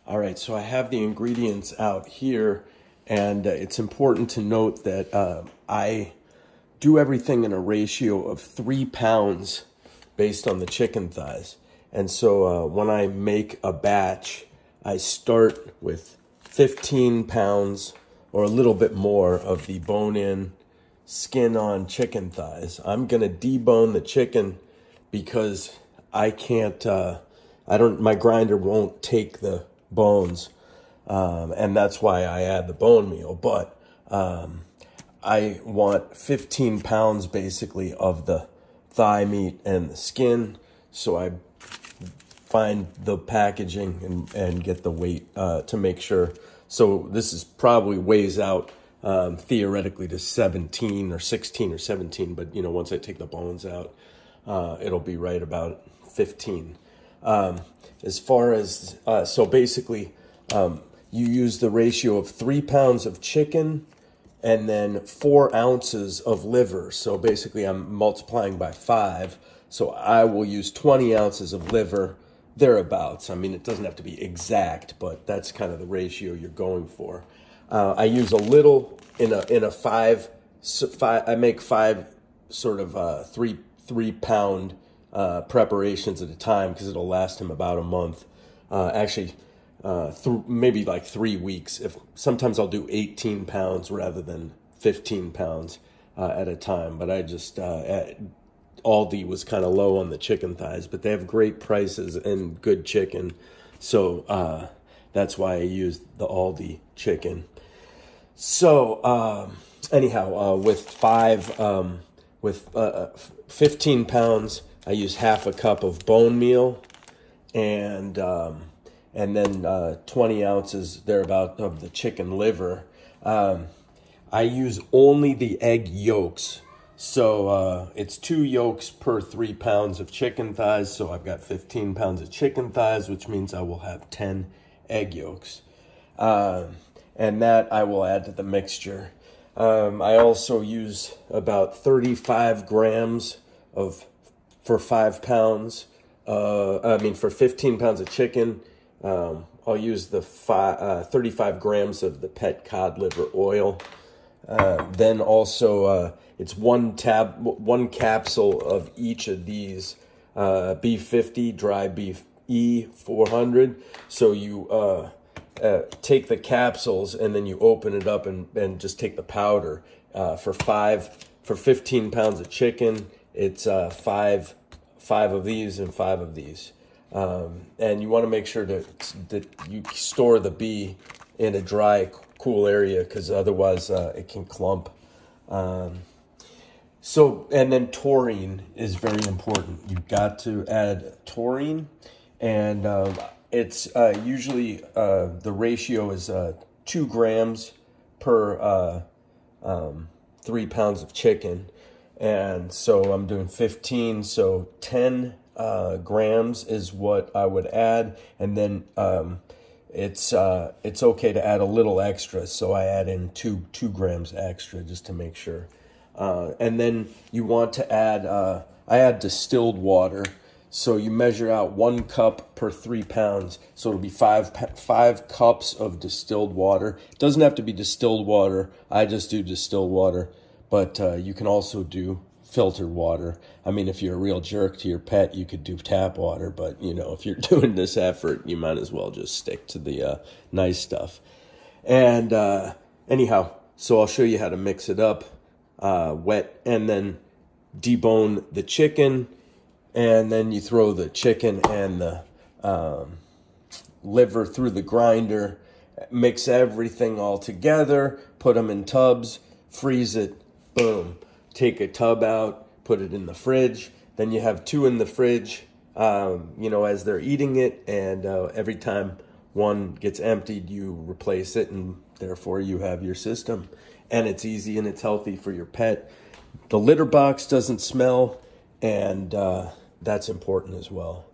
All right, so I have the ingredients out here, and it's important to note that I do everything in a ratio of 3 pounds based on the chicken thighs. And so when I make a batch, I start with 15 pounds or a little bit more of the bone-in, skin-on chicken thighs. I'm gonna debone the chicken because I can't, my grinder won't take the bones, and that's why I add the bone meal. But I want 15 pounds basically of the thigh meat and the skin, so I find the packaging and get the weight to make sure. So this is probably weighs out theoretically to 17 or 16 or 17, but you know, once I take the bones out, it'll be right about 15. As far as, so basically, you use the ratio of 3 pounds of chicken and then 4 ounces of liver. So basically I'm multiplying by 5. So I will use 20 ounces of liver, thereabouts. I mean, it doesn't have to be exact, but that's kind of the ratio you're going for. I use a little in a five. I make 5 sort of 3 pound preparations at a time because it'll last him about a month. Actually, maybe like 3 weeks. Sometimes I'll do 18 pounds rather than 15 pounds at a time. But I just Aldi was kind of low on the chicken thighs, but they have great prices and good chicken, so that's why I used the Aldi chicken. So anyhow, with 15 pounds, I use half a cup of bone meal, and then 20 ounces thereabout of the chicken liver. I use only the egg yolks. So it's 2 yolks per 3 pounds of chicken thighs. So I've got 15 pounds of chicken thighs, which means I will have 10 egg yolks. And that I will add to the mixture. I also use about 35 grams for 5 pounds. For 15 pounds of chicken, I'll use the 35 grams of the pet cod liver oil. Then also, it's one capsule of each of these, B50 dry beef E400. So you take the capsules and then you open it up and just take the powder. For 15 pounds of chicken, it's 5 of these and 5 of these. And you want to make sure that you store the bee in a dry, cool area, because otherwise it can clump. And then taurine is very important. You've got to add taurine, and it's usually the ratio is 2 grams per 3 pounds of chicken. And so I'm doing 15, so 10 grams is what I would add, and then it's okay to add a little extra, so I add in 2 grams extra just to make sure. And then you want to add, I add distilled water, so you measure out 1 cup per 3 pounds, so it'll be 5 cups of distilled water. It doesn't have to be distilled water, I just do distilled water, but you can also do filtered water. I mean, if you're a real jerk to your pet, you could do tap water, but you know, if you're doing this effort, you might as well just stick to the nice stuff. And anyhow, so I'll show you how to mix it up, wet, and then debone the chicken, and then you throw the chicken and the liver through the grinder, mix everything all together, put them in tubs, freeze it, boom. Take a tub out, put it in the fridge. Then you have 2 in the fridge, as they're eating it. And every time one gets emptied, you replace it. And therefore, you have your system. And it's easy and it's healthy for your pet. The litter box doesn't smell. And that's important as well.